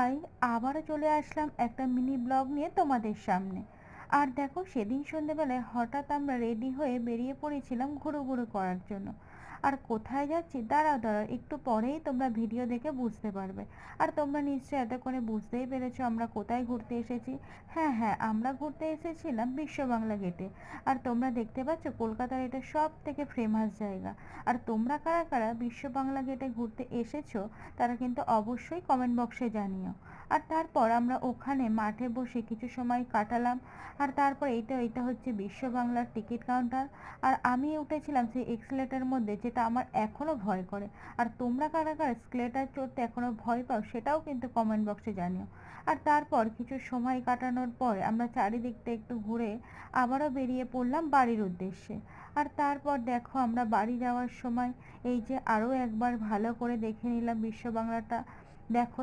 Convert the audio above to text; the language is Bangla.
হাই, আবারও চলে আসলাম একটা মিনি ব্লগ নিয়ে তোমাদের সামনে। আর দেখো, সেদিন সন্ধ্যেবেলায় হঠাৎ আমরা রেডি হয়ে বেরিয়ে পড়েছিলাম ঘুরু করার জন্য। আর কোথায় যাচ্ছি দাঁড়াও দাঁড়াও, একটু পরেই তোমরা ভিডিও দেখে বুঝতে পারবে। আর তোমরা নিশ্চয়ই এতক্ষণে বুঝতেই পেরেছো আমরা কোথায় ঘুরতে এসেছি। হ্যাঁ হ্যাঁ, আমরা ঘুরতে এসেছিলাম বিশ্ব বাংলা গেটে। আর তোমরা দেখতে পাচ্ছ কলকাতার এটা সব থেকে ফেমাস জায়গা। আর তোমরা কারা কারা বিশ্ব বাংলা গেটে ঘুরতে এসেছো তারা কিন্তু অবশ্যই কমেন্ট বক্সে জানিও। আর তারপর আমরা ওখানে মাঠে বসে কিছু সময় কাটালাম। আর তারপর এটা হচ্ছে বিশ্ব বাংলার টিকিট কাউন্টার। আর আমি উঠেছিলাম সেই এক্সেলেটার মধ্যে, যেটা আমার এখনো ভয় করে। আর তোমরা কারা কারা এক্সেলেটার চড়তে এখনো ভয় পাও সেটাও কিন্তু কমেন্ট বক্সে জানিও। আর তারপর কিছু সময় কাটানোর পর আমরা চারিদিকটা একটু ঘুরে আবারও বেরিয়ে পড়লাম বাড়ির উদ্দেশ্যে। আর তারপর দেখো, আমরা বাড়ি যাওয়ার সময় এই যে আরও একবার ভালো করে দেখে নিলাম বিশ্ব বাংলাটা। দেখো।